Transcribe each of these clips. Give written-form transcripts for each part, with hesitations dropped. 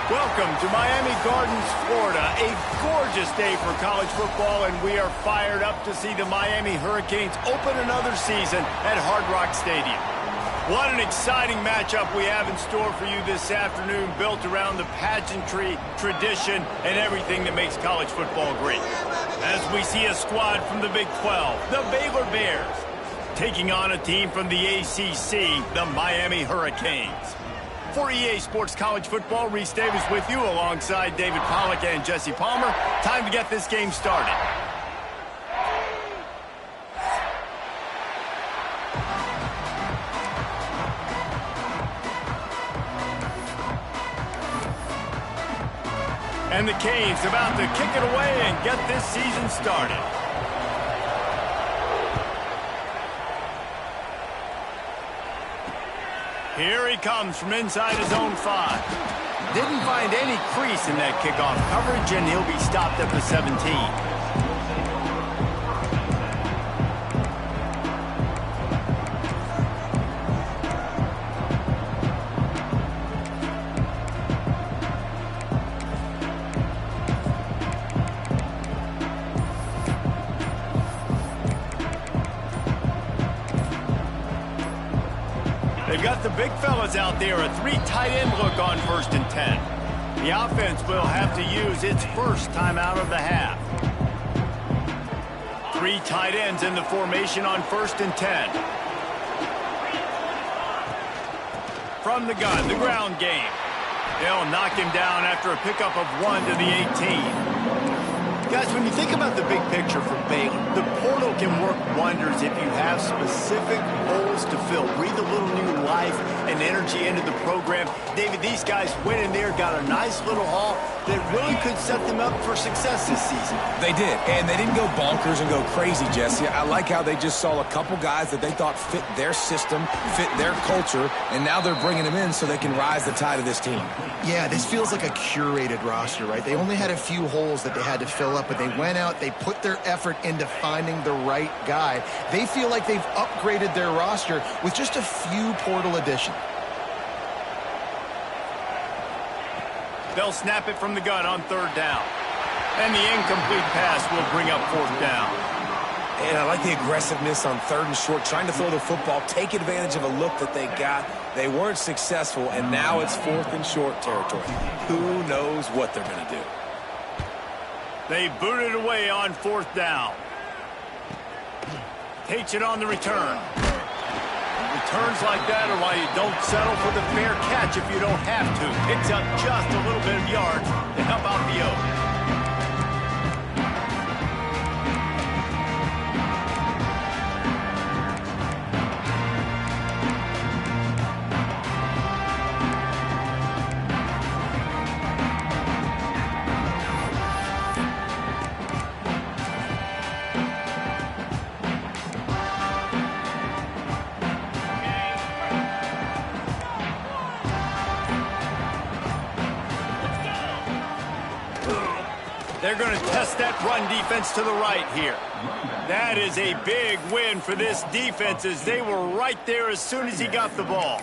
Welcome to Miami Gardens, Florida. A gorgeous day for college football, and we are fired up to see the Miami Hurricanes open another season at Hard Rock Stadium. What an exciting matchup we have in store for you this afternoon, built around the pageantry, tradition, and everything that makes college football great. As we see a squad from the Big 12, the Baylor Bears, taking on a team from the ACC, the Miami Hurricanes. For EA Sports College Football, Reese Davis with you alongside David Pollack and Jesse Palmer. Time to get this game started. And the Canes about to kick it away and get this season started. Here he comes from inside his own 5. Didn't find any crease in that kickoff coverage, and he'll be stopped at the 17. They've got the big fellas out there, a 3 tight end look on 1st and 10. The offense will have to use its first timeout of the half. 3 tight ends in the formation on 1st and 10. From the gun, the ground game. They'll knock him down after a pickup of 1 to the 18. Guys, when you think about the big picture for Baylor, the portal can work wonders if you have specific holes to fill. Breathe a little new life and energy into the program. David, these guys went in there, got a nice little haul that really could set them up for success this season. They did, and they didn't go bonkers and go crazy, Jesse. I like how they just saw a couple guys that they thought fit their system, fit their culture, and now they're bringing them in so they can rise the tide of this team. Yeah, this feels like a curated roster, right? They only had a few holes that they had to fill up, but they went out, they put their effort into finding the right guy. They feel like they've upgraded their roster with just a few portal additions. They'll snap it from the gun on 3rd down. And the incomplete pass will bring up 4th down. And I like the aggressiveness on 3rd and short, trying to throw the football, take advantage of a look that they got. They weren't successful, and now it's 4th and short territory. Who knows what they're going to do? They boot it away on 4th down. Takes it on the return. Returns like that are why you don't settle for the fair catch if you don't have to. Picks up just a little bit of yards to help out the O. They're going to test that run defense to the right here. That is a big win for this defense as they were right there as soon as he got the ball.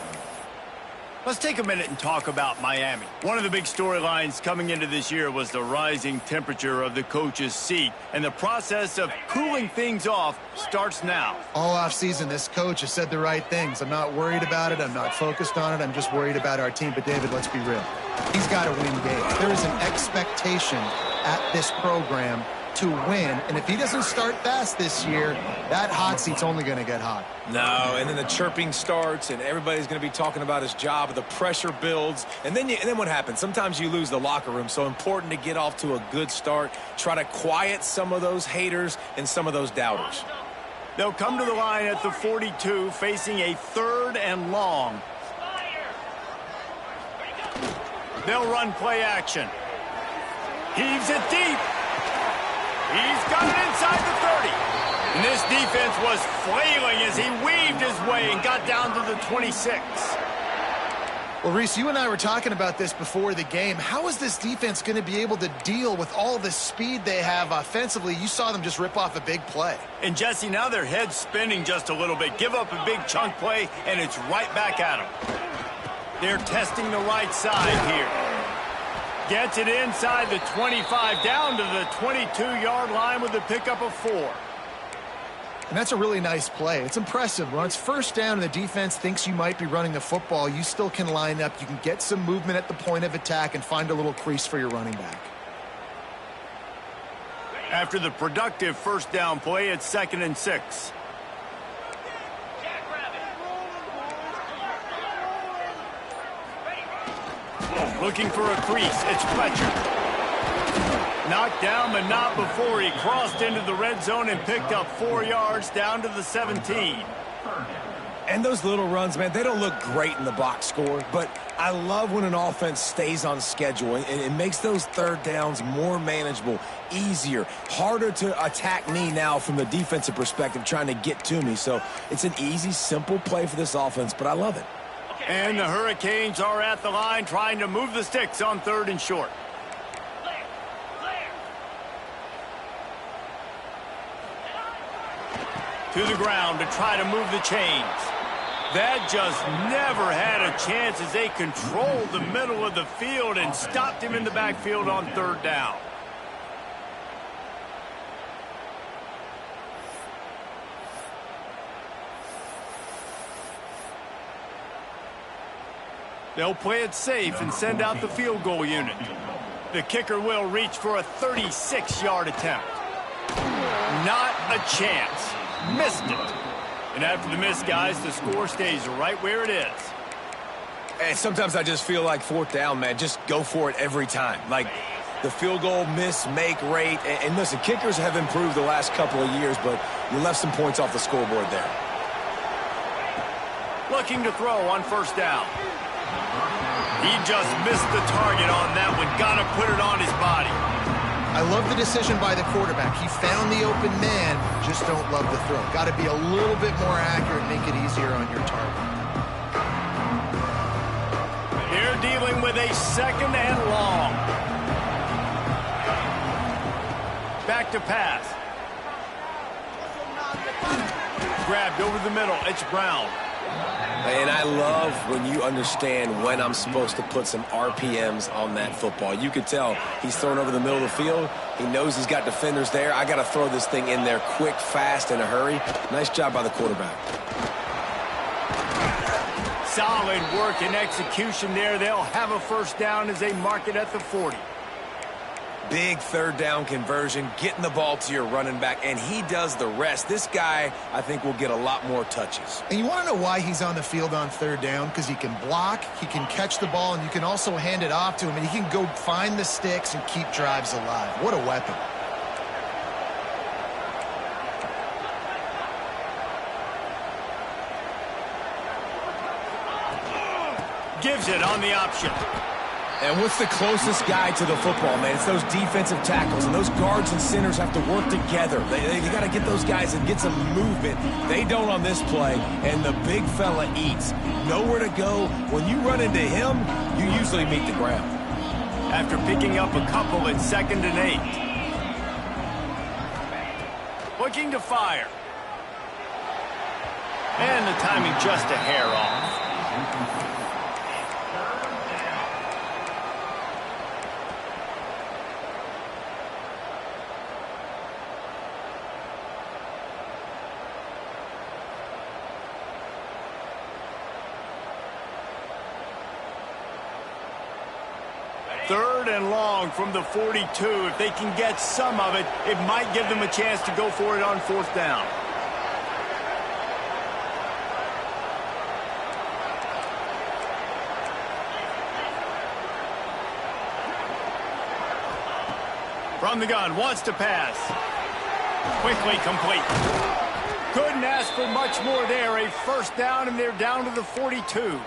Let's take a minute and talk about Miami. One of the big storylines coming into this year was the rising temperature of the coach's seat, and the process of cooling things off starts now. All offseason, this coach has said the right things. I'm not worried about it. I'm not focused on it. I'm just worried about our team. But, David, let's be real. He's got to win games. There is an expectation at this program to win, and if he doesn't start fast this year, that hot seat's only going to get hot. No, and then the chirping starts, and everybody's going to be talking about his job. The pressure builds, and then what happens? Sometimes you lose the locker room, so important to get off to a good start. Try to quiet some of those haters and some of those doubters. They'll come to the line at the 42, facing a 3rd and long. They'll run play action. Heaves it deep. He's got it inside the 30. And this defense was flailing as he weaved his way and got down to the 26. Well, Reese, you and I were talking about this before the game. How is this defense going to be able to deal with all the speed they have offensively? You saw them just rip off a big play. And, Jesse, now their head's spinning just a little bit. Give up a big chunk play, and it's right back at them. They're testing the right side here. Gets it inside the 25, down to the 22-yard line with the pickup of 4. And that's a really nice play. It's impressive. When it's first down and the defense thinks you might be running the football, you still can line up. You can get some movement at the point of attack and find a little crease for your running back. After the productive first down play, it's 2nd and 6. Looking for a crease. It's Fletcher. Knocked down, but not before he crossed into the red zone and picked up 4 yards down to the 17. And those little runs, man, they don't look great in the box score, but I love when an offense stays on schedule, and it makes those third downs more manageable, easier, harder to attack me now from the defensive perspective trying to get to me. So it's an easy, simple play for this offense, but I love it. And the Hurricanes are at the line trying to move the sticks on 3rd and short. To the ground to try to move the chains. That just never had a chance as they controlled the middle of the field and stopped him in the backfield on 3rd down. They'll play it safe and send out the field goal unit. The kicker will reach for a 36-yard attempt. Not a chance. Missed it. And after the miss, guys, the score stays right where it is. And sometimes I just feel like 4th down, man. Just go for it every time. Like the field goal miss-make rate. And listen, kickers have improved the last couple of years, but you left some points off the scoreboard there. Looking to throw on 1st down. He just missed the target on that one. Got to put it on his body. I love the decision by the quarterback. He found the open man, just don't love the throw. Got to be a little bit more accurate, make it easier on your target. They're dealing with a 2nd and long. Back to pass. Grabbed over the middle. It's Brown. And I love when you understand when I'm supposed to put some RPMs on that football. You could tell he's thrown over the middle of the field. He knows he's got defenders there. I got to throw this thing in there quick, fast, in a hurry. Nice job by the quarterback. Solid work and execution there. They'll have a 1st down as they mark it at the 40. Big 3rd down conversion, getting the ball to your running back, and he does the rest. This guy, I think, will get a lot more touches. And you want to know why he's on the field on 3rd down? Because he can block, he can catch the ball, and you can also hand it off to him, and he can go find the sticks and keep drives alive. What a weapon. Gives it on the option. And what's the closest guy to the football, man? It's those defensive tackles, and those guards and centers have to work together. They got to get those guys and get some movement. They don't on this play, and the big fella eats. Nowhere to go. When you run into him, you usually meet the ground. After picking up a couple at 2nd and 8. Looking to fire. And the timing just a hair off. Third and long from the 42. If they can get some of it, it might give them a chance to go for it on 4th down. From the gun, wants to pass. Quickly complete. Couldn't ask for much more there. A 1st down, and they're down to the 42.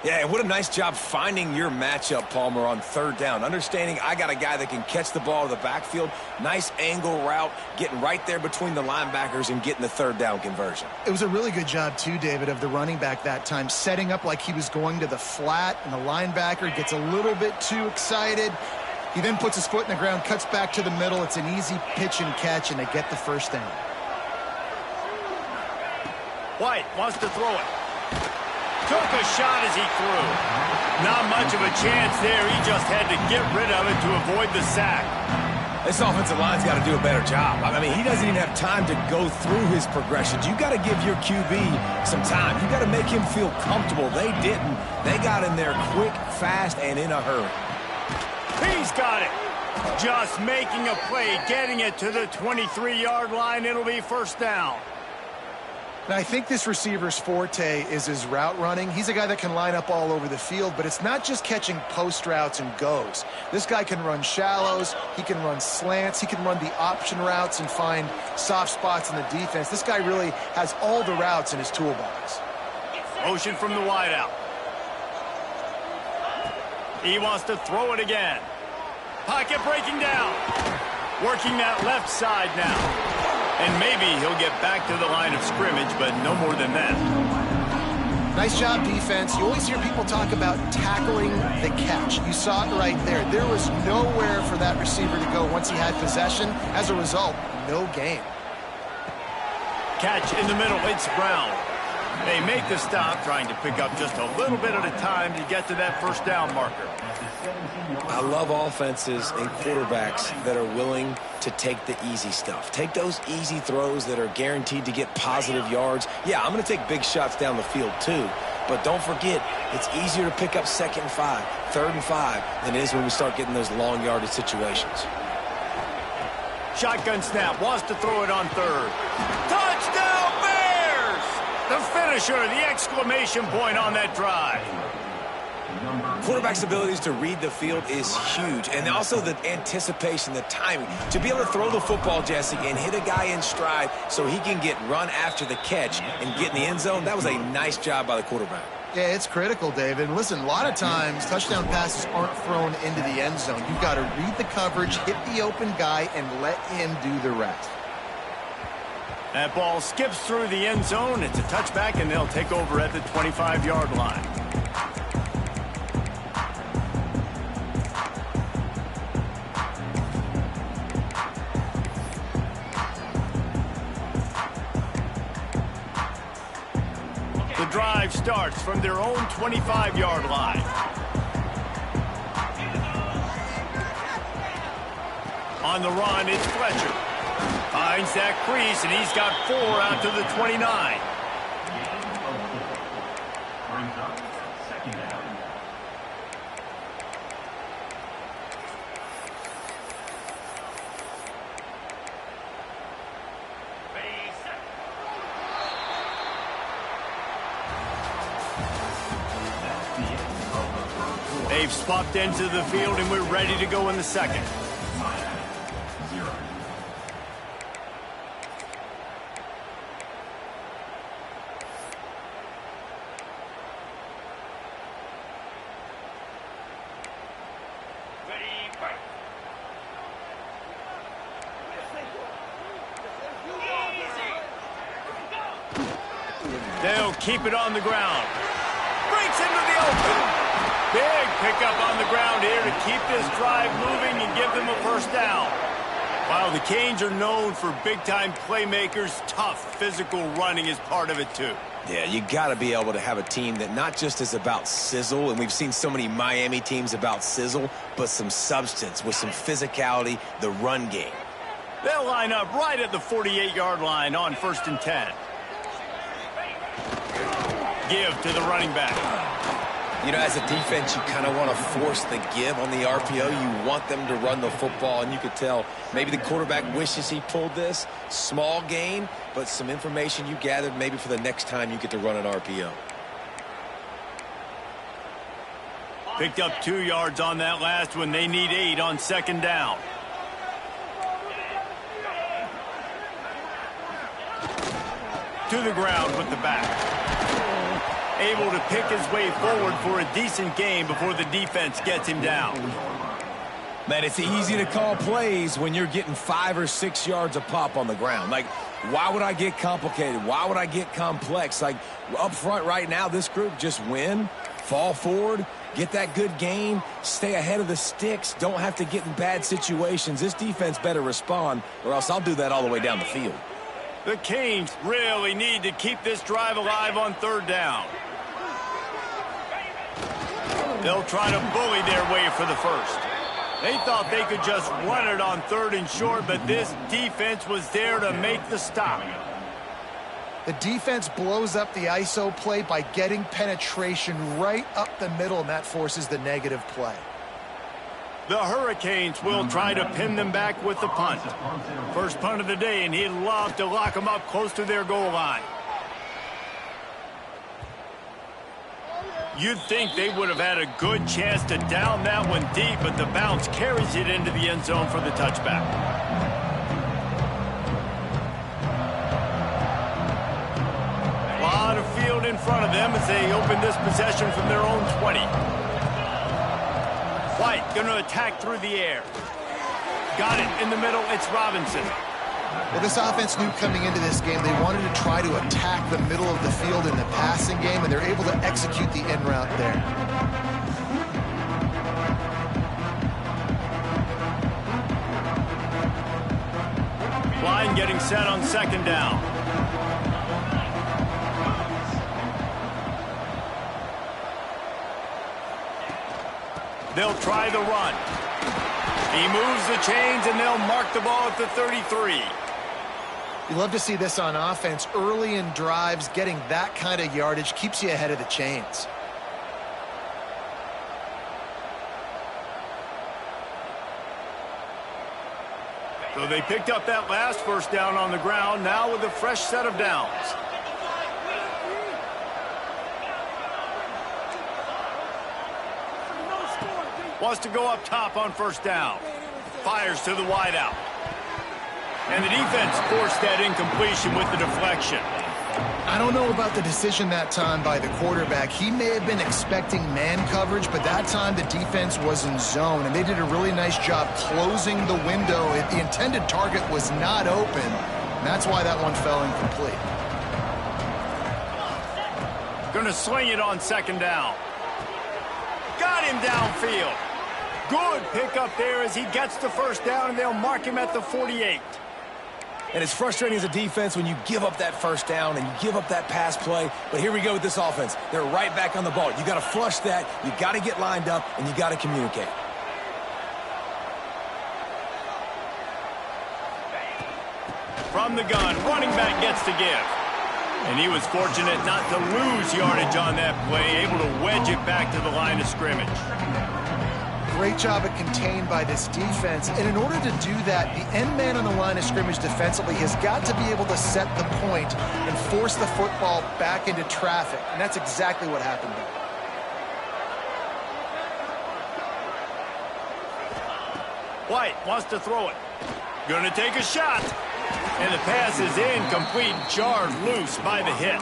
Yeah, what a nice job finding your matchup, Palmer, on 3rd down. Understanding I got a guy that can catch the ball to the backfield. Nice angle route, getting right there between the linebackers and getting the 3rd down conversion. It was a really good job, too, David, of the running back that time, setting up like he was going to the flat, and the linebacker gets a little bit too excited. He then puts his foot in the ground, cuts back to the middle. It's an easy pitch and catch, and they get the 1st down. White wants to throw it. Took a shot as he threw. Not much of a chance there. He just had to get rid of it to avoid the sack. This offensive line's got to do a better job. I mean, he doesn't even have time to go through his progressions. You got to give your QB some time. You got to make him feel comfortable. They didn't. They got in there quick, fast, and in a hurry. He's got it. Just making a play, getting it to the 23-yard line. It'll be first down. And I think this receiver's forte is his route running. He's a guy that can line up all over the field, but it's not just catching post routes and goes. This guy can run shallows, he can run slants, he can run the option routes and find soft spots in the defense. This guy really has all the routes in his toolbox. Motion from the wideout. He wants to throw it again. Pocket breaking down. Working that left side now. And maybe he'll get back to the line of scrimmage, but no more than that. Nice job, defense. You always hear people talk about tackling the catch. You saw it right there. There was nowhere for that receiver to go once he had possession. As a result, no gain. Catch in the middle. It's Brown. They make the stop, trying to pick up just a little bit at a time to get to that first down marker. I love offenses and quarterbacks that are willing to take the easy stuff. Take those easy throws that are guaranteed to get positive yards. Yeah, I'm going to take big shots down the field too. But don't forget, it's easier to pick up 2nd and 5, 3rd and 5 than it is when we start getting those long yardage situations. Shotgun snap, wants to throw it on 3rd. Touchdown Bears! The finisher, the exclamation point on that drive. Quarterback's abilities to read the field is huge, and also the anticipation, the timing. To be able to throw the football, Jesse, and hit a guy in stride so he can get run after the catch and get in the end zone, that was a nice job by the quarterback. Yeah, it's critical, David. And listen, a lot of times touchdown passes aren't thrown into the end zone. You've got to read the coverage, hit the open guy, and let him do the rest. That ball skips through the end zone. It's a touchback, and they'll take over at the 25-yard line. The drive starts from their own 25-yard line. On the run, it's Fletcher. Finds that crease, and he's got 4 out to the 29. They've swapped into the field, and we're ready to go in the second. They'll keep it on the ground. Breaks into the open. Big pickup on the ground here to keep this drive moving and give them a first down. While the Canes are known for big-time playmakers, tough physical running is part of it too. Yeah, you got to be able to have a team that not just is about sizzle, and we've seen so many Miami teams about sizzle, but some substance with some physicality, the run game. They'll line up right at the 48-yard line on 1st and 10. Give to the running back. You know, as a defense, you kind of want to force the give on the RPO. You want them to run the football, and you could tell maybe the quarterback wishes he pulled this. Small gain, but some information you gathered maybe for the next time you get to run an RPO. Picked up 2 yards on that last one. They need 8 on 2nd down. To the ground with the back. Able to pick his way forward for a decent gain before the defense gets him down. Man, it's easy to call plays when you're getting 5 or 6 yards a pop on the ground. Like, why would I get complicated? Why would I get complex? Like, up front right now, this group just win, fall forward, get that good gain, stay ahead of the sticks, don't have to get in bad situations. This defense better respond, or else I'll do that all the way down the field. The Canes really need to keep this drive alive on 3rd down. They'll try to bully their way for the first. They thought they could just run it on 3rd and short, but this defense was there to make the stop. The defense blows up the ISO play by getting penetration right up the middle, and that forces the negative play. The Hurricanes will try to pin them back with the punt. First punt of the day, and he'd love to lock them up close to their goal line. You'd think they would have had a good chance to down that one deep, but the bounce carries it into the end zone for the touchback. A lot of field in front of them as they open this possession from their own 20. White going to attack through the air. Got it in the middle. It's Robinson. Well, this offense knew coming into this game they wanted to try to attack the middle of the field in the passing game, and they're able to execute the in route there. Line getting set on 2nd down. They'll try the run. He moves the chains, and they'll mark the ball at the 33. You love to see this on offense. Early in drives, getting that kind of yardage keeps you ahead of the chains. So they picked up that last first down on the ground, now with a fresh set of downs. Wants to go up top on 1st down. Fires to the wideout. And the defense forced that incompletion with the deflection. I don't know about the decision that time by the quarterback. He may have been expecting man coverage, but that time the defense was in zone, and they did a really nice job closing the window. The intended target was not open, and that's why that one fell incomplete. Going to sling it on 2nd down. Got him downfield. Good pickup there as he gets the first down, and they'll mark him at the 48. And it's frustrating as a defense when you give up that first down and you give up that pass play. But here we go with this offense. They're right back on the ball. You got to flush that. You got to get lined up, and you got to communicate. From the gun, running back gets to give. And he was fortunate not to lose yardage on that play, able to wedge it back to the line of scrimmage. Great job at contained by this defense. And in order to do that, the end man on the line of scrimmage defensively has got to be able to set the point and force the football back into traffic. And that's exactly what happened there. White wants to throw it. Going to take a shot. And the pass is incomplete, jarred loose by the hit.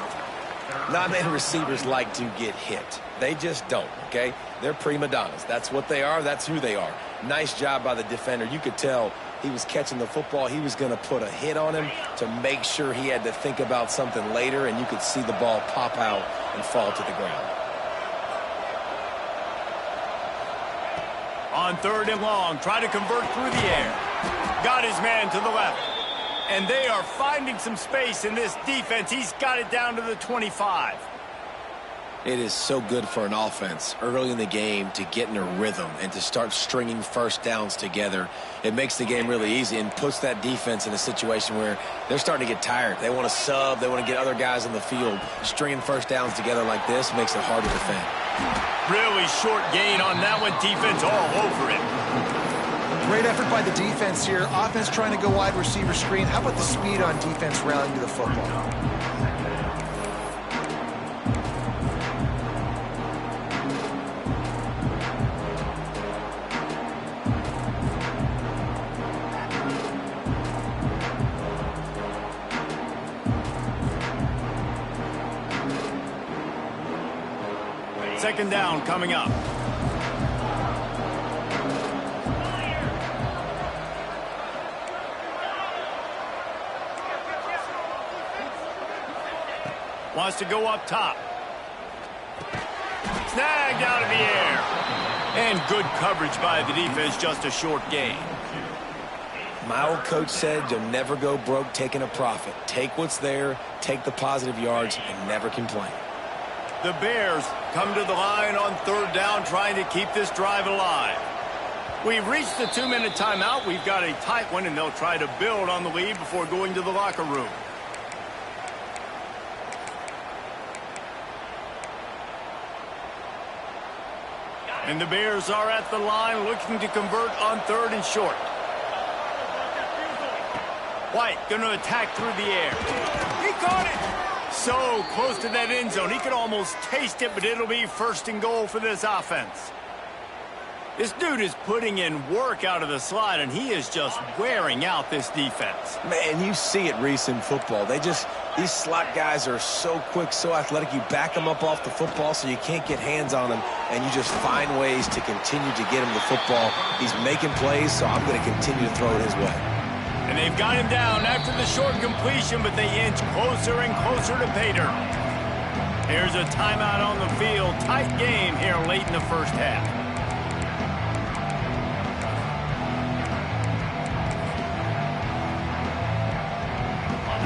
Not many receivers like to get hit. They just don't, okay? They're prima donnas. That's what they are. That's who they are. Nice job by the defender. You could tell he was catching the football. He was going to put a hit on him to make sure he had to think about something later, and you could see the ball pop out and fall to the ground. On 3rd and long, try to convert through the air. Got his man to the left. And they are finding some space in this defense. He's got it down to the 25. It is so good for an offense early in the game to get in a rhythm and to start stringing first downs together. It makes the game really easy and puts that defense in a situation where they're starting to get tired. They want to sub. They want to get other guys on the field. Stringing first downs together like this makes it hard to defend. Really short gain on that one. Defense all over it. Great effort by the defense here. Offense trying to go wide receiver screen. How about the speed on defense rallying to the football? Second down coming up. Wants to go up top. Snagged out of the air. And good coverage by the defense, just a short gain. My old coach said you'll never go broke taking a profit. Take what's there, take the positive yards, and never complain. The Bears come to the line on third down, trying to keep this drive alive. We've reached the 2-minute timeout. We've got a tight one, and they'll try to build on the lead before going to the locker room. And the Bears are at the line looking to convert on third and short. White going to attack through the air. He caught it! So close to that end zone. He could almost taste it, but it'll be first and goal for this offense. This dude is putting in work out of the slot, and he is just wearing out this defense. Man, you see it, Reese, in football. These slot guys are so quick, so athletic. You back them up off the football so you can't get hands on them, and you just find ways to continue to get him the football. He's making plays, so I'm going to continue to throw it his way. And they've got him down after the short completion, but they inch closer and closer to pay dirt. Here's a timeout on the field. Tight game here late in the first half.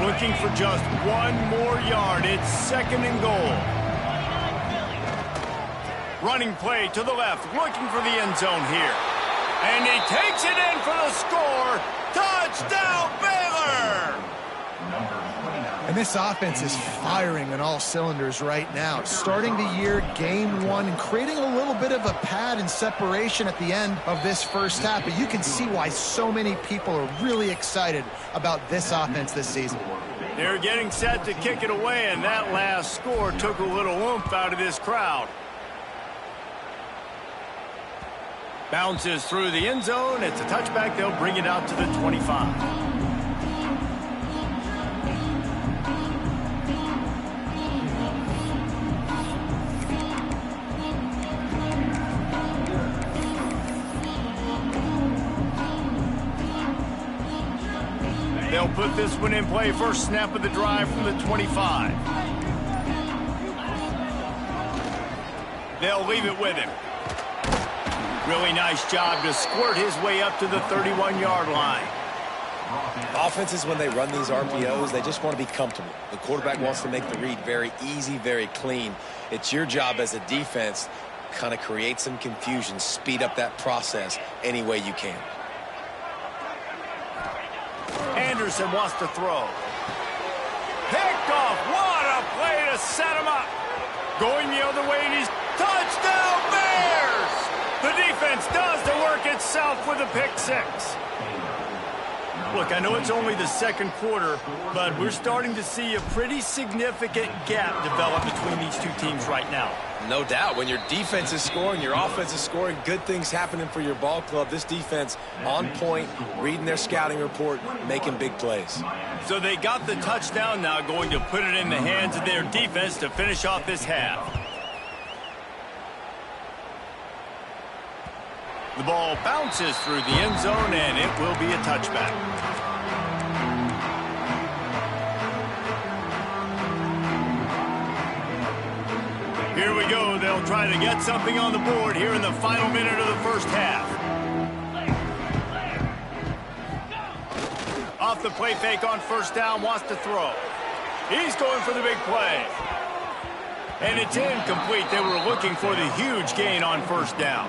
Looking for just one more yard. It's second and goal. Running play to the left, looking for the end zone here. And he takes it in for the score. Touchdown, Baylor! And this offense is firing on all cylinders right now. Starting the year, game one, and creating a little bit of a pad and separation at the end of this first half. But you can see why so many people are really excited about this offense this season. They're getting set to kick it away, and that last score took a little oomph out of this crowd. Bounces through the end zone. It's a touchback. They'll bring it out to the 25. They'll put this one in play. First snap of the drive from the 25. They'll leave it with him. Really nice job to squirt his way up to the 31-yard line. Offenses, when they run these RPOs, they just want to be comfortable. The quarterback wants to make the read very easy, very clean. It's your job as a defense to kind of create some confusion, speed up that process any way you can. Anderson wants to throw. Picked off. What a play to set him up. Going the other way, and he's touchdown Bears! The defense does the work itself with a pick six. Look, I know it's only the second quarter, but we're starting to see a pretty significant gap develop between these two teams right now. No doubt. When your defense is scoring, your offense is scoring, good things happening for your ball club. This defense on point, reading their scouting report, making big plays. So they got the touchdown now, going to put it in the hands of their defense to finish off this half. The ball bounces through the end zone, and it will be a touchback. Here we go. They'll try to get something on the board here in the final minute of the first half. Off the play fake on first down, wants to throw. He's going for the big play. And it's incomplete. They were looking for the huge gain on first down.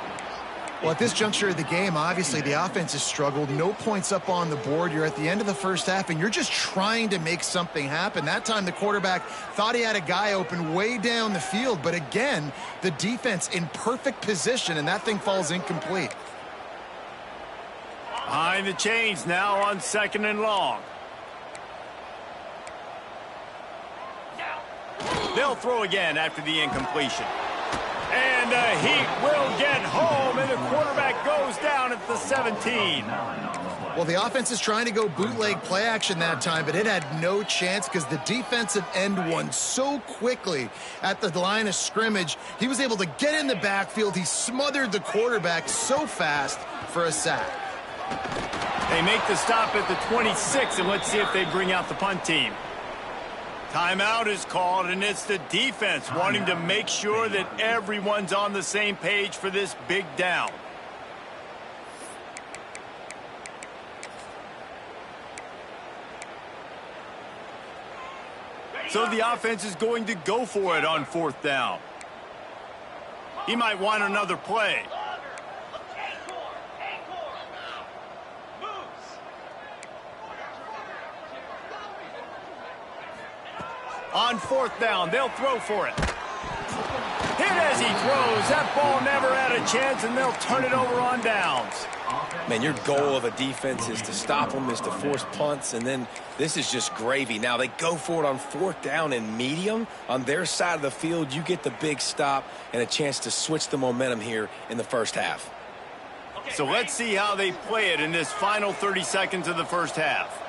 Well, at this juncture of the game, obviously the offense has struggled. No points up on the board. You're at the end of the first half, and you're just trying to make something happen. That time the quarterback thought he had a guy open way down the field, but again, the defense in perfect position, and that thing falls incomplete. Behind the chains now on second and long. They'll throw again after the incompletion. And the Heat will get home, and the quarterback goes down at the 17. Well, the offense is trying to go bootleg play action that time, but it had no chance because the defensive end won so quickly at the line of scrimmage. He was able to get in the backfield. He smothered the quarterback so fast for a sack. They make the stop at the 26, and let's see if they bring out the punt team. Timeout is called, and it's the defense wanting to make sure that everyone's on the same page for this big down. So the offense is going to go for it on 4th down. He might want another play. On 4th down, they'll throw for it. Hit as he throws. That ball never had a chance, and they'll turn it over on downs. Man, your goal of a defense is to stop them, is to force punts, and then this is just gravy. Now, they go for it on 4th down and medium. On their side of the field, you get the big stop and a chance to switch the momentum here in the first half. So let's see how they play it in this final 30 seconds of the first half.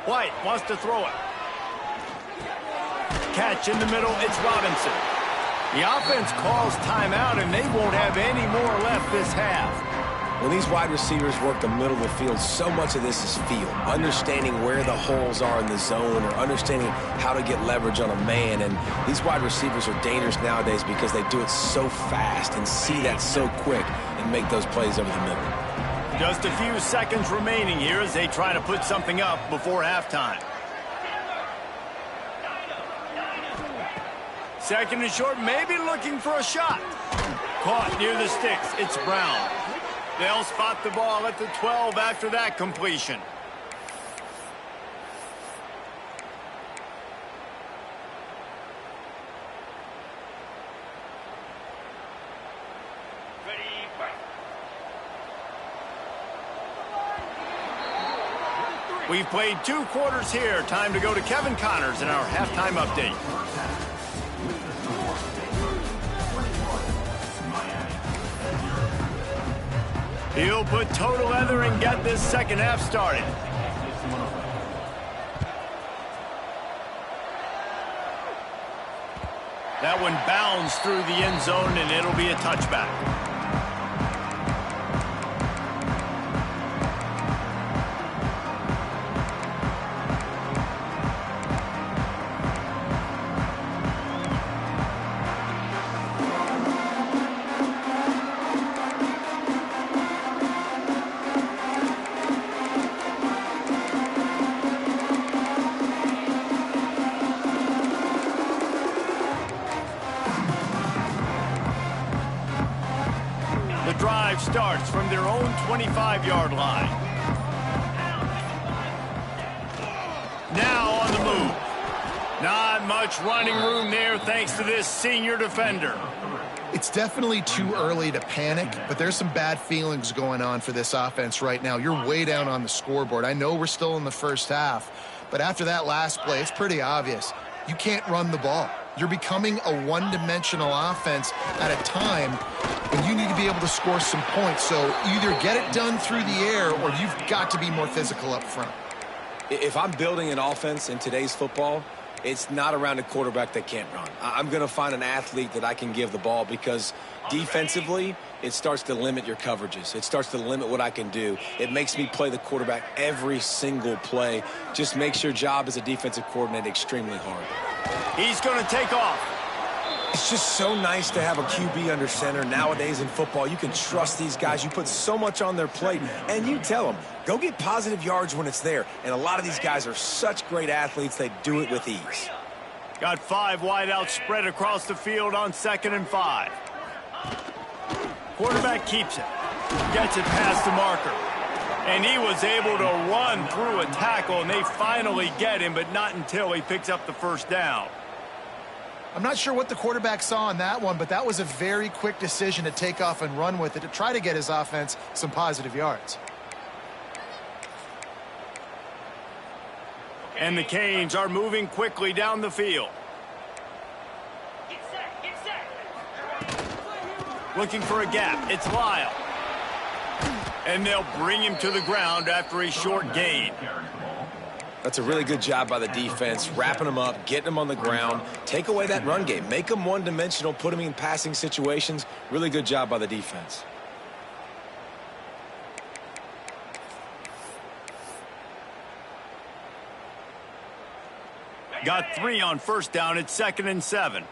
White wants to throw it. Catch in the middle, it's Robinson. The offense calls timeout, and they won't have any more left this half. When these wide receivers work the middle of the field, so much of this is feel. Understanding where the holes are in the zone, or understanding how to get leverage on a man. And these wide receivers are dangerous nowadays because they do it so fast and see that so quick and make those plays over the middle. Just a few seconds remaining here as they try to put something up before halftime. 2nd and short, maybe looking for a shot. Caught near the sticks. It's Brown. They'll spot the ball at the 12 after that completion. We've played 2 quarters here. Time to go to Kevin Connors in our halftime update. He'll put total leather and get this second half started. That one bounds through the end zone, and it'll be a touchback. The drive starts from their own 25-yard line. Now on the move. Not much running room there thanks to this senior defender. It's definitely too early to panic, but there's some bad feelings going on for this offense right now. You're way down on the scoreboard. I know we're still in the first half, but after that last play, it's pretty obvious. You can't run the ball. You're becoming a one-dimensional offense at a time when you need to be able to score some points. So either get it done through the air or you've got to be more physical up front. If I'm building an offense in today's football, it's not around a quarterback that can't run. I'm going to find an athlete that I can give the ball because defensively, it starts to limit your coverages. It starts to limit what I can do. It makes me play the quarterback every single play. Just makes your job as a defensive coordinator extremely hard. He's going to take off. It's just so nice to have a QB under center. Nowadays in football, you can trust these guys. You put so much on their plate, and you tell them, go get positive yards when it's there. And a lot of these guys are such great athletes, they do it with ease. Got 5 wideouts spread across the field on 2nd and 5. Quarterback keeps it. Gets it past the marker. And he was able to run through a tackle, and they finally get him, but not until he picks up the first down. I'm not sure what the quarterback saw on that one, but that was a very quick decision to take off and run with it to try to get his offense some positive yards. And the Canes are moving quickly down the field. Looking for a gap. It's Lyle. And they'll bring him to the ground after a short gain. That's a really good job by the defense, wrapping them up, getting them on the ground. Take away that run game. Make them one-dimensional, put them in passing situations. Really good job by the defense. Got 3 on first down. It's 2nd and 7.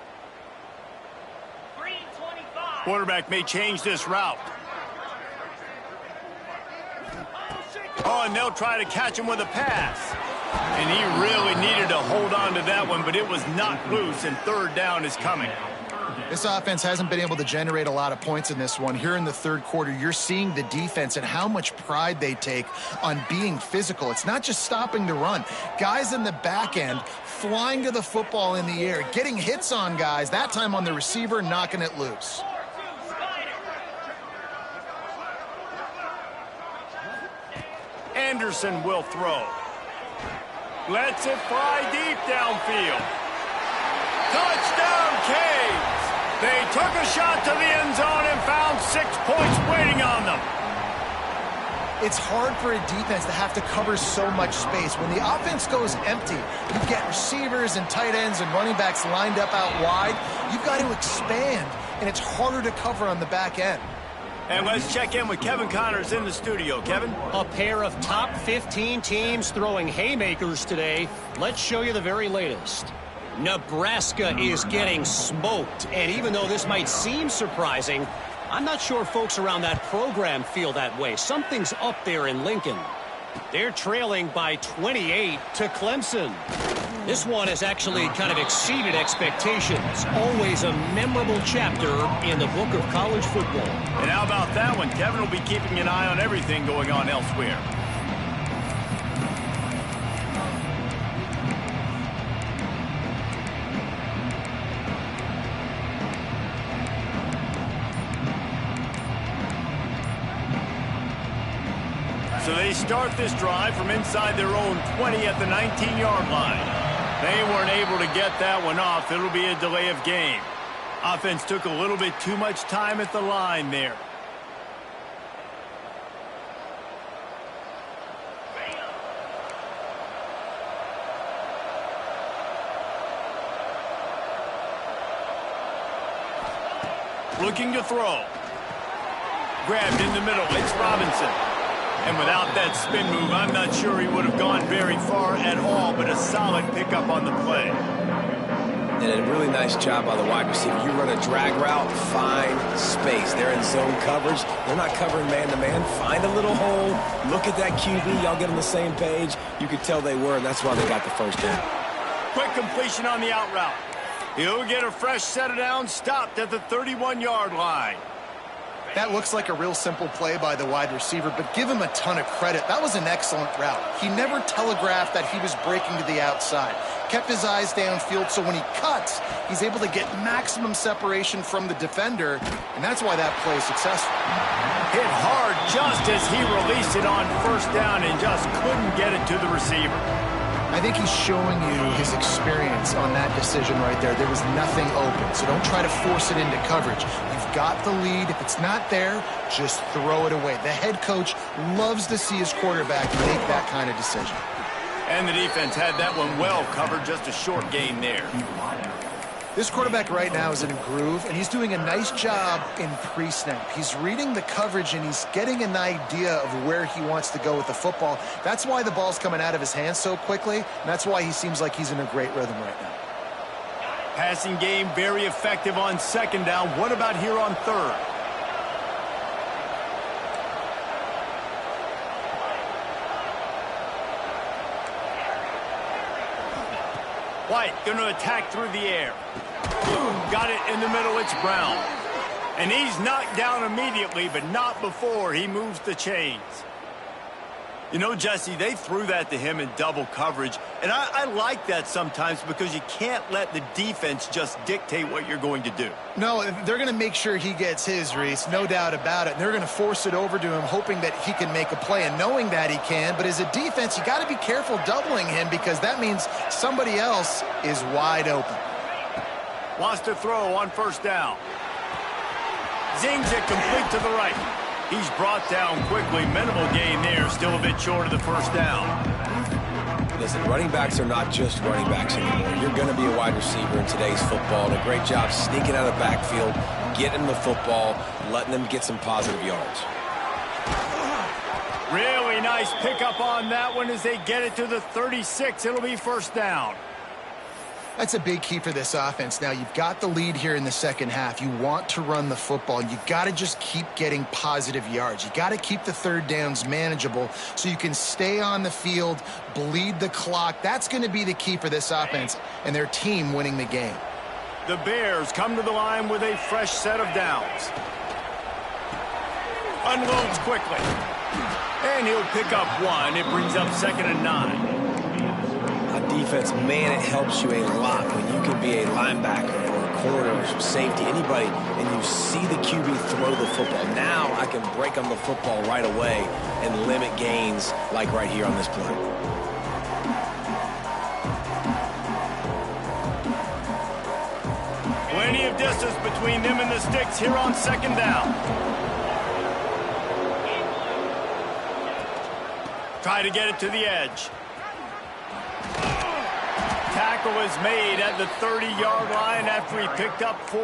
Quarterback may change this route. Oh, and they'll try to catch him with a pass. And he really needed to hold on to that one, but it was knocked loose, and third down is coming. This offense hasn't been able to generate a lot of points in this one. Here in the third quarter, you're seeing the defense and how much pride they take on being physical. It's not just stopping the run. Guys in the back end flying to the football in the air, getting hits on guys, that time on the receiver, knocking it loose. Anderson will throw. Lets it fly deep downfield. Touchdown, Canes! They took a shot to the end zone and found 6 points waiting on them. It's hard for a defense to have to cover so much space. When the offense goes empty, you get receivers and tight ends and running backs lined up out wide. You've got to expand, and it's harder to cover on the back end. And let's check in with Kevin Connors in the studio. Kevin? A pair of top 15 teams throwing haymakers today. Let's show you the very latest. Nebraska is getting smoked, and even though this might seem surprising, I'm not sure folks around that program feel that way. Something's up there in Lincoln. They're trailing by 28 to Clemson. This one has actually kind of exceeded expectations. Always a memorable chapter in the book of college football. And how about that one? Kevin will be keeping an eye on everything going on elsewhere. So they start this drive from inside their own 20 at the 19-yard line. They weren't able to get that one off. It'll be a delay of game. Offense took a little bit too much time at the line there. Looking to throw. Grabbed in the middle. It's Robinson. And without that spin move, I'm not sure he would have gone very far at all, but a solid pickup on the play. And a really nice job by the wide receiver. You run a drag route, find space. They're in zone coverage. They're not covering man-to-man. Find a little hole. Look at that QB. Y'all get on the same page. You could tell they were, and that's why they got the first down. Quick completion on the out route. He'll get a fresh set of downs, stopped at the 31-yard line. That looks like a real simple play by the wide receiver, but give him a ton of credit. That was an excellent route. He never telegraphed that he was breaking to the outside. Kept his eyes downfield, so when he cuts, he's able to get maximum separation from the defender, and that's why that play is successful. Hit hard just as he released it on first down and just couldn't get it to the receiver. I think he's showing you his experience on that decision right there. There was nothing open, so don't try to force it into coverage. You've got the lead. If it's not there, just throw it away. The head coach loves to see his quarterback make that kind of decision. And the defense had that one well covered, just a short gain there. This quarterback right now is in a groove, and he's doing a nice job in pre-snap. He's reading the coverage, and he's getting an idea of where he wants to go with the football. That's why the ball's coming out of his hands so quickly, and that's why he seems like he's in a great rhythm right now. Passing game very effective on second down. What about here on third? White going to attack through the air. Got it in the middle. It's Brown. And he's knocked down immediately, but not before he moves the chains. You know, Jesse, they threw that to him in double coverage. And I like that sometimes because you can't let the defense just dictate what you're going to do. No, they're going to make sure he gets his, Reese, no doubt about it. And they're going to force it over to him, hoping that he can make a play and knowing that he can. But as a defense, you got to be careful doubling him because that means somebody else is wide open. Wants to throw on first down. Zings it complete to the right. He's brought down quickly. Minimal gain there. Still a bit short of the first down. Listen, running backs are not just running backs anymore. You're going to be a wide receiver in today's football. And a great job sneaking out of the backfield, getting the football, letting them get some positive yards. Really nice pickup on that one as they get it to the 36. It'll be first down. That's a big key for this offense. Now, you've got the lead here in the second half. You want to run the football, and you've got to just keep getting positive yards. You got to keep the third downs manageable so you can stay on the field, bleed the clock. That's going to be the key for this offense and their team winning the game. The Bears come to the line with a fresh set of downs. Unloads quickly. And he'll pick up one. It brings up 2nd and 9. Defense, man, it helps you a lot when you can be a linebacker or a corner or safety, anybody, and you see the QB throw the football. Now I can break on the football right away and limit gains like right here on this play. Plenty of distance between them and the sticks here on 2nd down. Try to get it to the edge. Tackle is made at the 30-yard line after he picked up 4.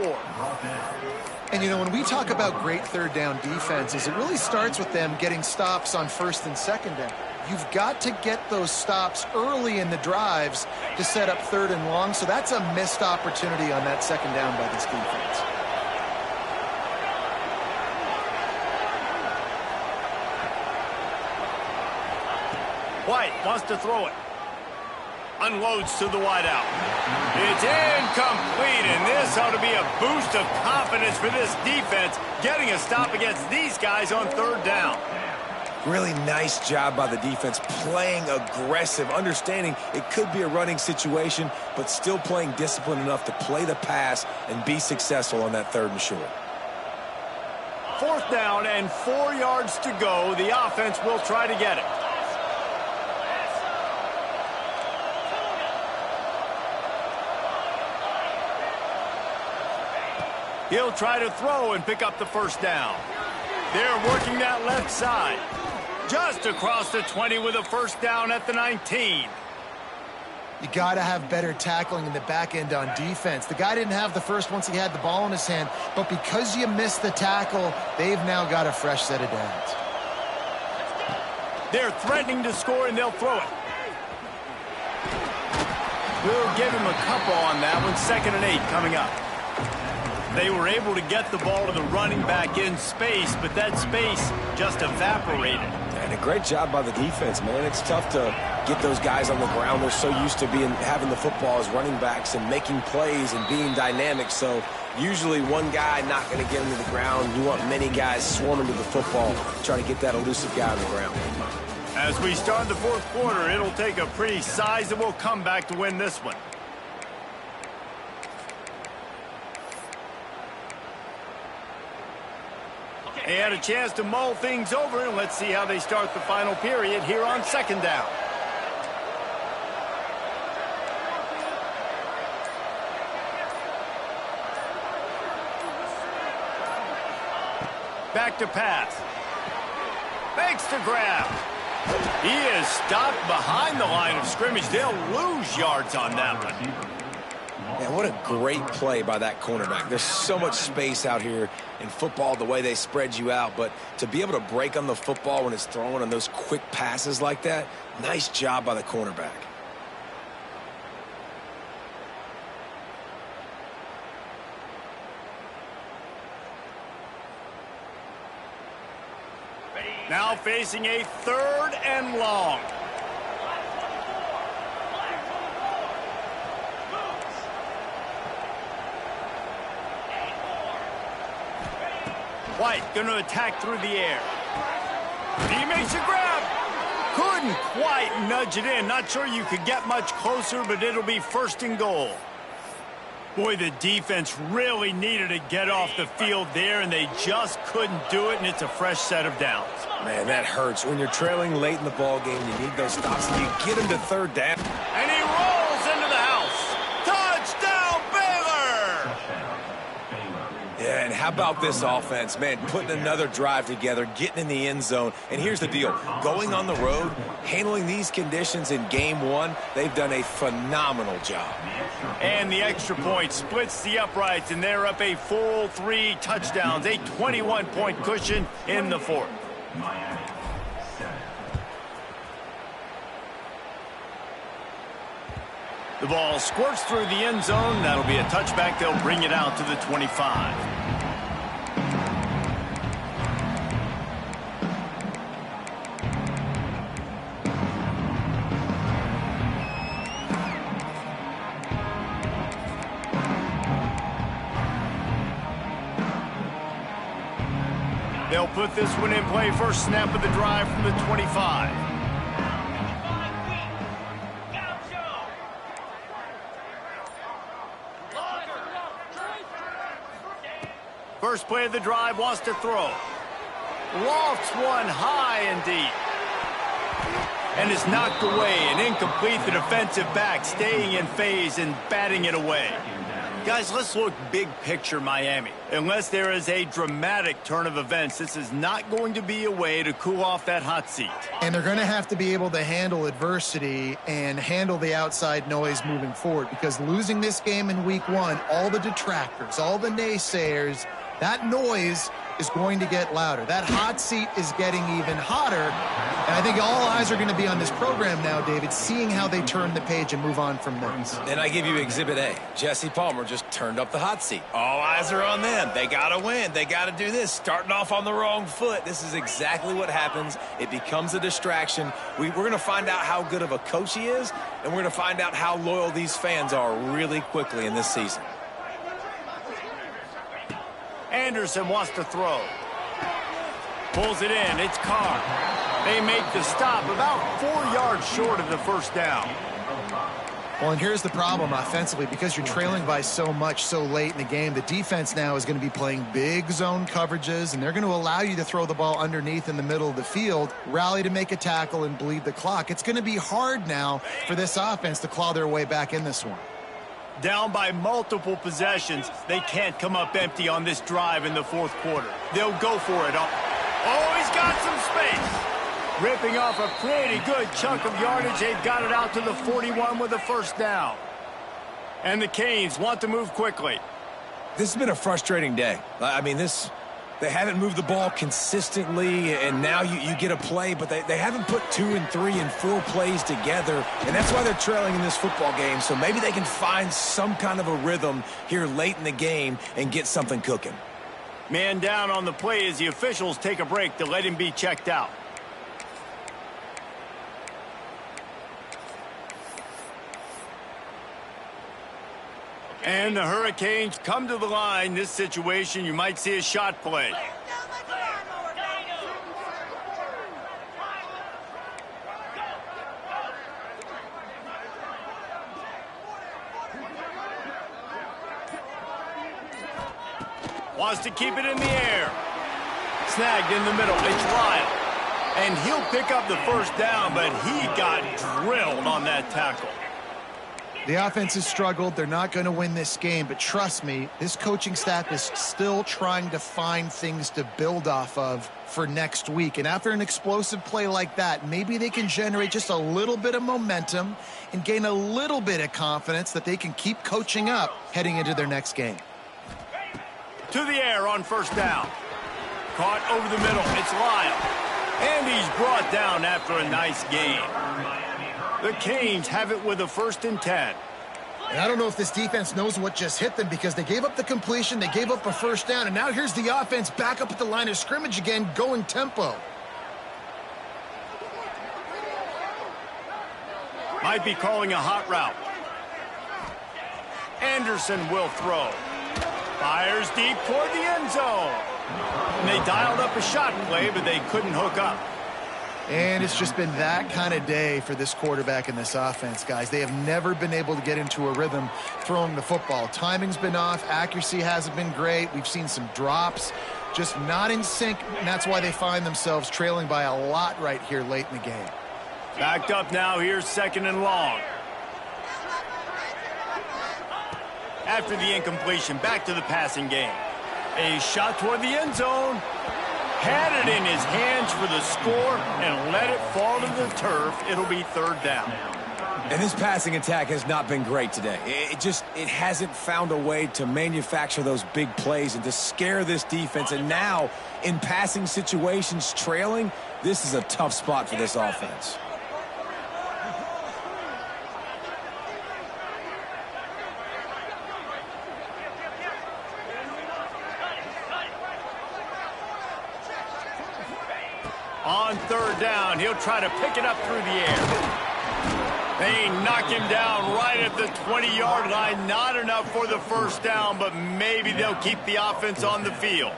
And, you know, when we talk about great third down defenses, it really starts with them getting stops on 1st and 2nd down. You've got to get those stops early in the drives to set up 3rd and long, so that's a missed opportunity on that 2nd down by this defense. White wants to throw it. Unloads to the wideout. It's incomplete, and this ought to be a boost of confidence for this defense, getting a stop against these guys on 3rd down. Really nice job by the defense, playing aggressive, understanding it could be a running situation, but still playing disciplined enough to play the pass and be successful on that 3rd and short. 4th down and 4 yards to go. The offense will try to get it. He'll try to throw and pick up the 1st down. They're working that left side. Just across the 20 with a 1st down at the 19. You got to have better tackling in the back end on defense. The guy didn't have the first once he had the ball in his hand, but because you missed the tackle, they've now got a fresh set of downs. They're threatening to score, and they'll throw it. We'll give him a couple on that one. 2nd and 8 coming up. They were able to get the ball to the running back in space, but that space just evaporated. And a great job by the defense, man. It's tough to get those guys on the ground. They're so used to having the football as running backs and making plays and being dynamic. So usually one guy not going to get into the ground. You want many guys swarming to the football, trying to get that elusive guy on the ground. As we start the 4th quarter, it'll take a pretty sizable comeback to win this one. They had a chance to mull things over, and let's see how they start the final period here on 2nd down. Back to pass. Fakes to grab. He is stopped behind the line of scrimmage. They'll lose yards on that one. Man, what a great play by that cornerback. There's so much space out here in football, the way they spread you out. But to be able to break on the football when it's thrown on those quick passes like that, nice job by the cornerback. Now facing a 3rd and long. White going to attack through the air. He makes a grab. Couldn't quite nudge it in. Not sure you could get much closer, but it'll be 1st and goal. Boy, the defense really needed to get off the field there, and they just couldn't do it, and it's a fresh set of downs. Man, that hurts. When you're trailing late in the ball game, you need those stops, and you get them to 3rd down. And he rolls into the house. Touchdown, Baylor! Yeah, and how about this offense, man, putting another drive together, getting in the end zone. And here's the deal. Going on the road, handling these conditions in game 1, they've done a phenomenal job. And the extra point splits the uprights, and they're up a full 3 touchdowns, a 21-point cushion in the 4th. The The ball squirts through the end zone. That'll be a touchback. They'll bring it out to the 25. They'll put this one in play. First snap of the drive from the 25. First play of the drive, wants to throw. Lofts one high and deep. And is knocked away and incomplete. The defensive back staying in phase and batting it away. Guys, let's look big picture Miami. Unless there is a dramatic turn of events, this is not going to be a way to cool off that hot seat. And they're going to have to be able to handle adversity and handle the outside noise moving forward, because losing this game in week 1, all the detractors, all the naysayers, that noise is going to get louder. That hot seat is getting even hotter. And I think all eyes are going to be on this program now, David, seeing how they turn the page and move on from this. And I give you Exhibit A. Jesse Palmer just turned up the hot seat. All eyes are on them. They got to win. They got to do this. Starting off on the wrong foot. This is exactly what happens. It becomes a distraction. We're going to find out how good of a coach he is, and we're going to find out how loyal these fans are really quickly in this season. Anderson wants to throw. Pulls it in. It's Carr. They make the stop about 4 yards short of the first down. Well, and here's the problem offensively. Because you're trailing by so much so late in the game, the defense now is going to be playing big zone coverages, and they're going to allow you to throw the ball underneath in the middle of the field, rally to make a tackle, and bleed the clock. It's going to be hard now for this offense to claw their way back in this one. Down by multiple possessions. They can't come up empty on this drive in the fourth quarter. They'll go for it. Oh, he's got some space. Ripping off a pretty good chunk of yardage. They've got it out to the 41 with a first down. And the Canes want to move quickly. This has been a frustrating day. I mean, they haven't moved the ball consistently, and now you get a play, but they haven't put 2 and 3 and 4 plays together, and that's why they're trailing in this football game. So maybe they can find some kind of a rhythm here late in the game and get something cooking. Man down on the play as the officials take a break to let him be checked out. And the Hurricanes come to the line. This situation, you might see a shot play. Wants to keep it in the air. Snagged in the middle. It's Lyle. And he'll pick up the first down, but he got drilled on that tackle. The offense has struggled. They're not going to win this game, but trust me, this coaching staff is still trying to find things to build off of for next week. And after an explosive play like that, maybe they can generate just a little bit of momentum and gain a little bit of confidence that they can keep coaching up heading into their next game. To the air on first down. Caught over the middle. It's Lyle. And he's brought down after a nice gain. The Canes have it with a 1st and 10. And I don't know if this defense knows what just hit them, because they gave up the completion, they gave up a first down, and now here's the offense back up at the line of scrimmage again, going tempo. Might be calling a hot route. Anderson will throw. Fires deep toward the end zone. And they dialed up a shot play, but they couldn't hook up. And it's just been that kind of day for this quarterback and this offense, guys. They have never been able to get into a rhythm throwing the football. Timing's been off. Accuracy hasn't been great. We've seen some drops, just not in sync, and that's why they find themselves trailing by a lot right here late in the game. Backed up now. Here's 2nd and long. After the incompletion, back to the passing game. A shot toward the end zone. Had it in his hands for the score and let it fall to the turf. It'll be 3rd down. And this passing attack has not been great today. It hasn't found a way to manufacture those big plays and to scare this defense. And now, in passing situations, trailing, this is a tough spot for this offense. On third down, he'll try to pick it up through the air. They knock him down right at the 20-yard line. Not enough for the first down, but maybe they'll keep the offense on the field.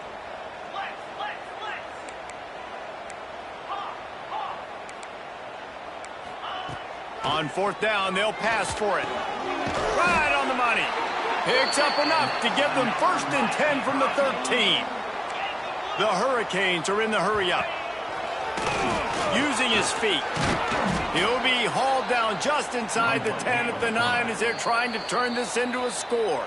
On fourth down, they'll pass for it. Right on the money. Picks up enough to give them 1st and 10 from the 13. The Hurricanes are in the hurry-up. Using his feet. He'll be hauled down just inside the 10 at the 9 as they're trying to turn this into a score.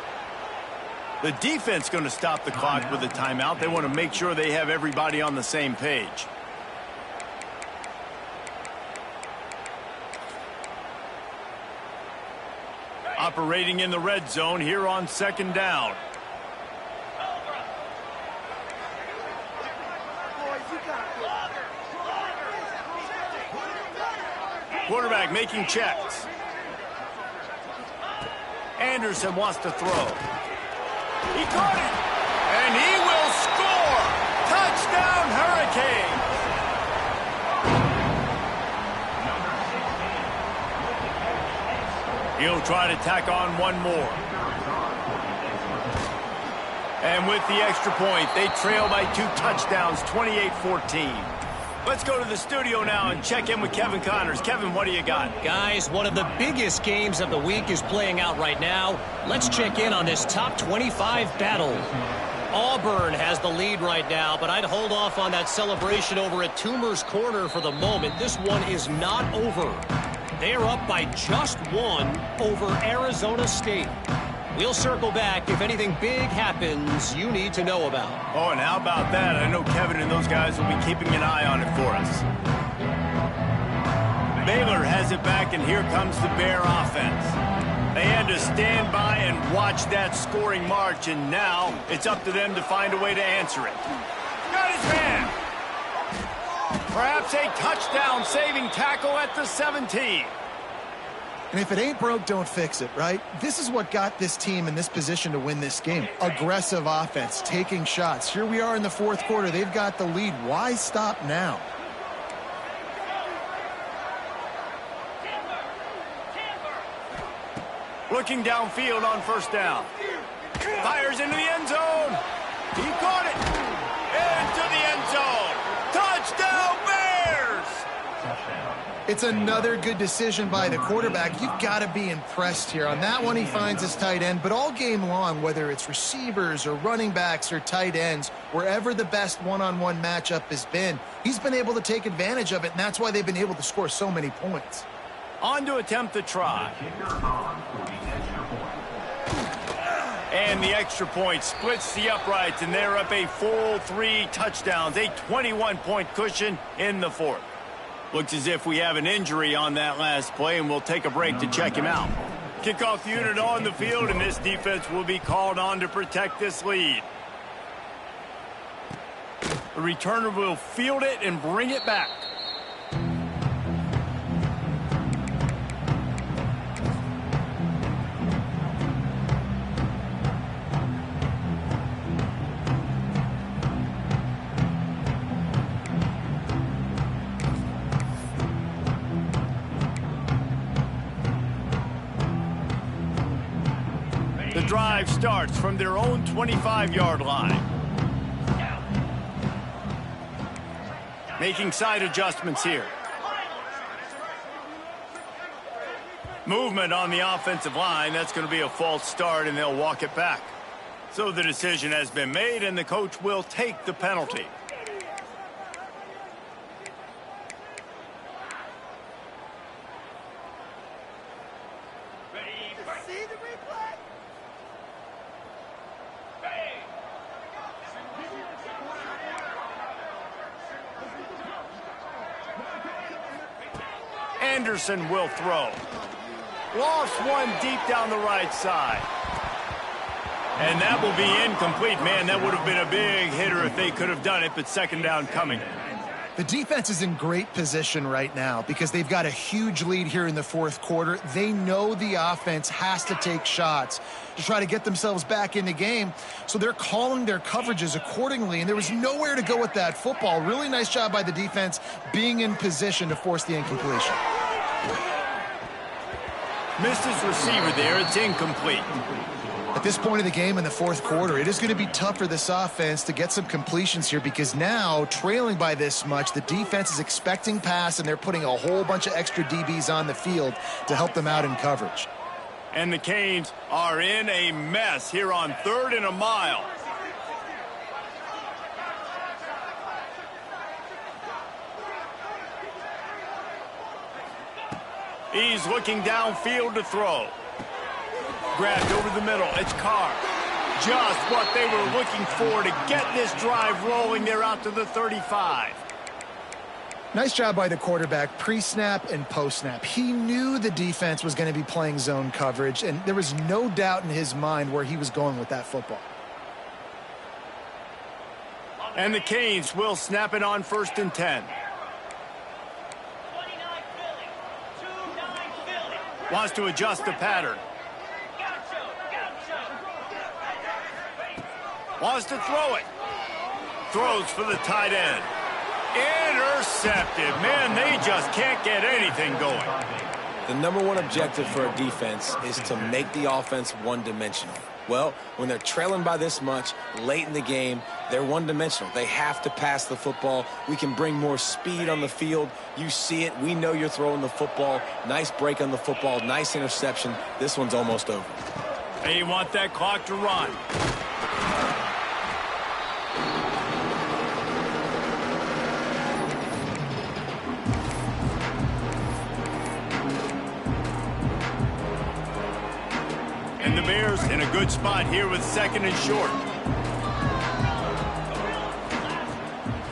The defense going to stop the clock with a timeout. They want to make sure they have everybody on the same page. Operating in the red zone here on 2nd down. Quarterback making checks. Anderson wants to throw. He caught it. And he will score. Touchdown, Hurricanes. He'll try to tack on one more. And with the extra point, they trail by 2 touchdowns, 28-14. Let's go to the studio now and check in with Kevin Connors. Kevin, what do you got? Guys, one of the biggest games of the week is playing out right now. Let's check in on this top 25 battle. Auburn has the lead right now, but I'd hold off on that celebration over at Toomer's Corner for the moment. This one is not over. They're up by just 1 over Arizona State. We'll circle back if anything big happens you need to know about. Oh, and how about that? I know Kevin and those guys will be keeping an eye on it for us. Baylor has it back, and here comes the Bear offense. They had to stand by and watch that scoring march, and now it's up to them to find a way to answer it. Got his man. Perhaps a touchdown-saving tackle at the 17. And if it ain't broke, don't fix it, right? This is what got this team in this position to win this game. Aggressive offense, taking shots. Here we are in the 4th quarter. They've got the lead. Why stop now? Looking downfield on 1st down. Fires into the end zone. He caught it. Into the end zone. Touchdown, Bears! It's another good decision by the quarterback. You've got to be impressed here. On that one, he finds his tight end. But all game long, whether it's receivers or running backs or tight ends, wherever the best one-on-one matchup has been, he's been able to take advantage of it, and that's why they've been able to score so many points. On to attempt the try. And the extra point splits the uprights, and they're up a full 3 touchdowns, a 21-point cushion in the 4th. Looks as if we have an injury on that last play, and we'll take a break to check him out. Kickoff unit on the field, and this defense will be called on to protect this lead. The returner will field it and bring it back. The drive starts from their own 25-yard line. Making side adjustments here. Movement on the offensive line. That's going to be a false start, and they'll walk it back. So the decision has been made, and the coach will take the penalty. Anderson will throw. Lost one deep down the right side. And that will be incomplete. Man, that would have been a big hitter if they could have done it, but 2nd down coming. The defense is in great position right now because they've got a huge lead here in the fourth quarter. They know the offense has to take shots to try to get themselves back in the game, so they're calling their coverages accordingly, and there was nowhere to go with that football. Really nice job by the defense being in position to force the incompletion. Missed his receiver there. It's incomplete. At this point of the game in the fourth quarter, it is going to be tough for this offense to get some completions here because now, trailing by this much, the defense is expecting pass, and they're putting a whole bunch of extra DBs on the field to help them out in coverage. And the Canes are in a mess here on 3rd and a mile. He's looking downfield to throw. Grabbed over the middle. It's Carr. Just what they were looking for to get this drive rolling. They're out to the 35. Nice job by the quarterback, pre-snap and post-snap. He knew the defense was going to be playing zone coverage, and there was no doubt in his mind where he was going with that football. And the Canes will snap it on 1st and 10. Wants to adjust the pattern. Wants to throw it. Throws for the tight end. Intercepted. Man, they just can't get anything going. The number one objective for a defense is to make the offense one-dimensional. Well, when they're trailing by this much late in the game, they're one-dimensional. They have to pass the football. We can bring more speed on the field. You see it. We know you're throwing the football. Nice break on the football. Nice interception. This one's almost over. They want that clock to run. And the Bears in a good spot here with 2nd and short.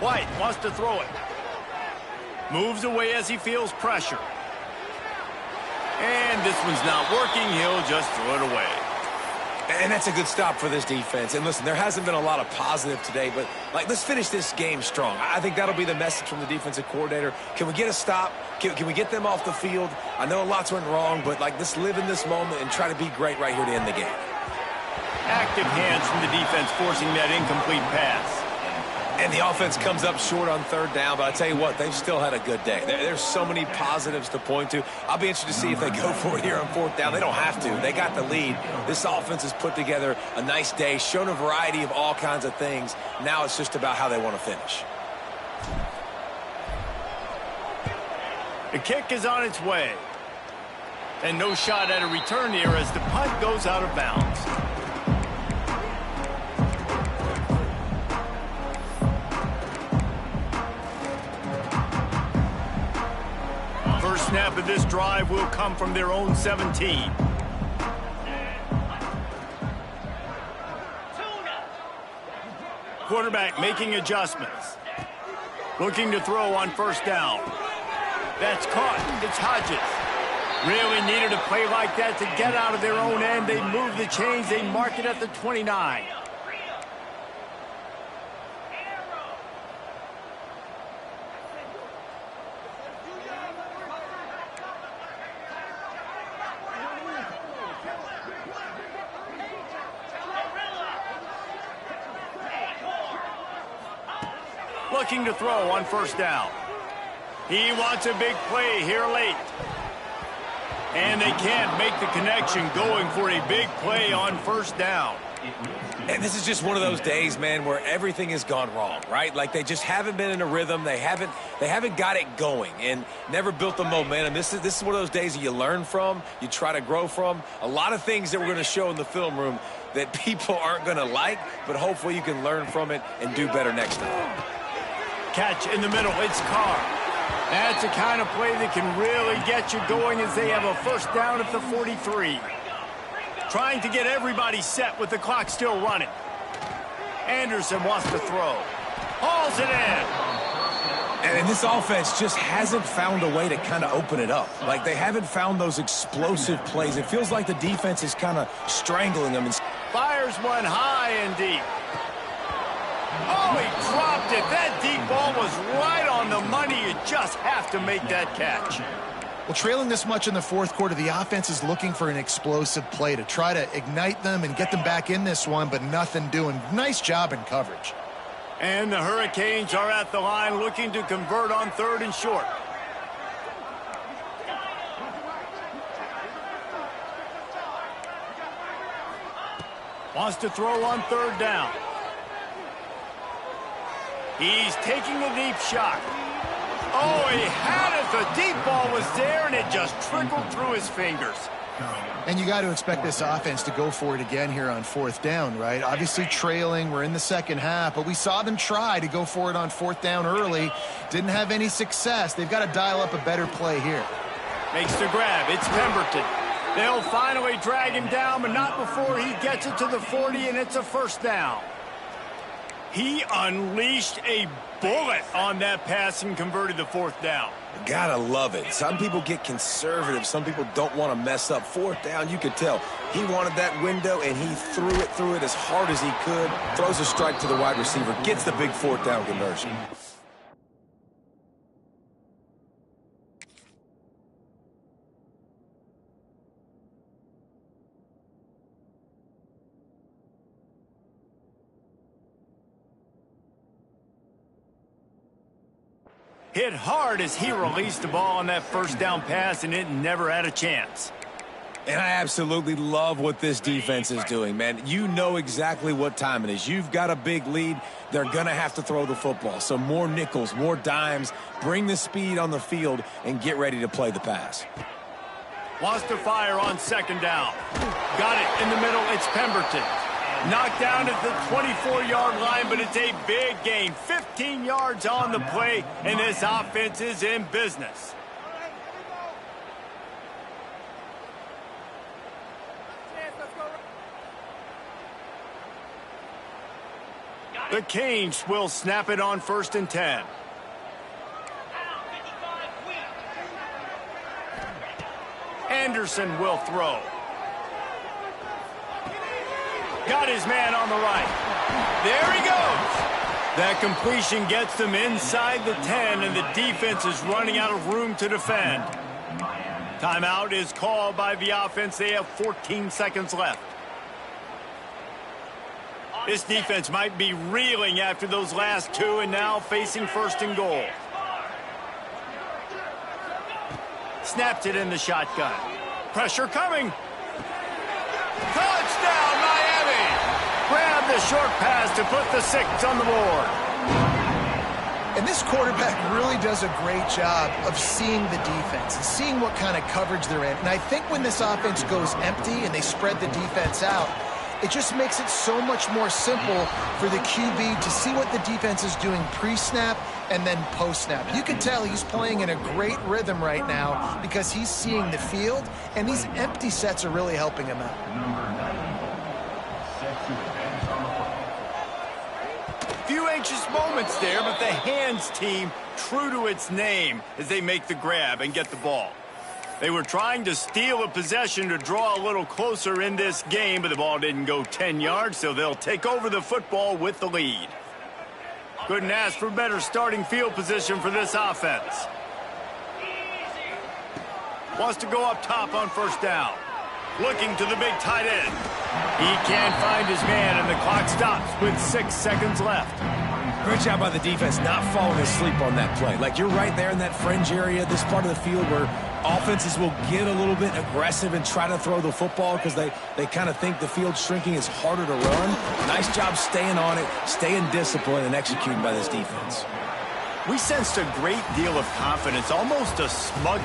White wants to throw it. Moves away as he feels pressure. And this one's not working. He'll just throw it away. And that's a good stop for this defense. And listen, there hasn't been a lot of positive today, but let's finish this game strong. I think that'll be the message from the defensive coordinator. Can we get a stop? Can we get them off the field? I know lots went wrong, but let's live in this moment and try to be great right here to end the game. Active hands from the defense forcing that incomplete pass. And the offense comes up short on 3rd down, but I tell you what, they've still had a good day. There's so many positives to point to. I'll be interested to see if they go for it here on 4th down. They don't have to. They got the lead. This offense has put together a nice day, shown a variety of all kinds of things. Now it's just about how they want to finish. The kick is on its way. And no shot at a return here as the punt goes out of bounds. First snap of this drive will come from their own 17. Quarterback making adjustments. Looking to throw on 1st down. That's caught. It's Hodges. Really needed a play like that to get out of their own end. They move the chains. They mark it at the 29. Looking to throw on 1st down. He wants a big play here late. And they can't make the connection going for a big play on 1st down. And this is just one of those days, man, where everything has gone wrong, right? They just haven't been in a rhythm. They haven't got it going and never built the momentum. This is one of those days that you learn from, you try to grow from. A lot of things that we're going to show in the film room that people aren't going to like, but hopefully you can learn from it and do better next time. Catch in the middle. It's Carr. That's the kind of play that can really get you going as they have a 1st down at the 43. Trying to get everybody set with the clock still running. Anderson wants to throw. Hauls it in. And this offense just hasn't found a way to kind of open it up. They haven't found those explosive plays. It feels like the defense is kind of strangling them. Fires one high and deep. Oh, he dropped it. That deep ball was right on the money. You just have to make that catch. Well, trailing this much in the fourth quarter, the offense is looking for an explosive play to try to ignite them and get them back in this one, but nothing doing. Nice job in coverage. And the Hurricanes are at the line looking to convert on 3rd and short. Wants to throw on 3rd down. He's taking a deep shot. Oh, he had it. The deep ball was there, and it just trickled through his fingers. And you got to expect this offense to go for it again here on 4th down, right? Obviously trailing. We're in the second half, but we saw them try to go for it on 4th down early. Didn't have any success. They've got to dial up a better play here. Makes the grab. It's Pemberton. They'll finally drag him down, but not before he gets it to the 40, and it's a 1st down. He unleashed a bullet on that pass and converted the 4th down. Gotta love it. Some people get conservative. Some people don't want to mess up. 4th down, you could tell. He wanted that window, and he threw it as hard as he could. Throws a strike to the wide receiver. Gets the big 4th down conversion. Hit hard as he released the ball on that 1st down pass, and it never had a chance. And I absolutely love what this defense is doing, man. You know exactly what time it is. You've got a big lead. They're going to have to throw the football. So more nickels, more dimes. Bring the speed on the field and get ready to play the pass. Wants to fire on 2nd down. Got it in the middle. It's Pemberton. Knocked down at the 24-yard line, but it's a big gain. 15 yards on the play, and this offense is in business. The Canes will snap it on 1st and 10. Anderson will throw. Got his man on the right. There he goes. That completion gets them inside the 10, and the defense is running out of room to defend. Timeout is called by the offense. They have 14 seconds left. This defense might be reeling after those last 2 and now facing 1st and goal. Snapped it in the shotgun. Pressure coming. Touchdown, Miami! Grab the short pass to put the 6 on the board. And this quarterback really does a great job of seeing the defense and seeing what kind of coverage they're in. And I think when this offense goes empty and they spread the defense out, it just makes it so much more simple for the QB to see what the defense is doing pre-snap and then post-snap. You can tell he's playing in a great rhythm right now because he's seeing the field, and these empty sets are really helping him out. Few anxious moments there, but the hands team true to its name as they make the grab and get the ball. They were trying to steal a possession to draw a little closer in this game, but the ball didn't go 10 yards, so they'll take over the football with the lead. Couldn't ask for better starting field position for this offense. Wants to go up top on 1st down. Looking to the big tight end. He can't find his man, and the clock stops with 6 seconds left. Great job by the defense not falling asleep on that play. Like, you're right there in that fringe area, this part of the field where offenses will get a little bit aggressive and try to throw the football because they kind of think the field's shrinking. It's harder to run. Nice job staying on it, staying disciplined, and executing by this defense. We sensed a great deal of confidence, almost a smug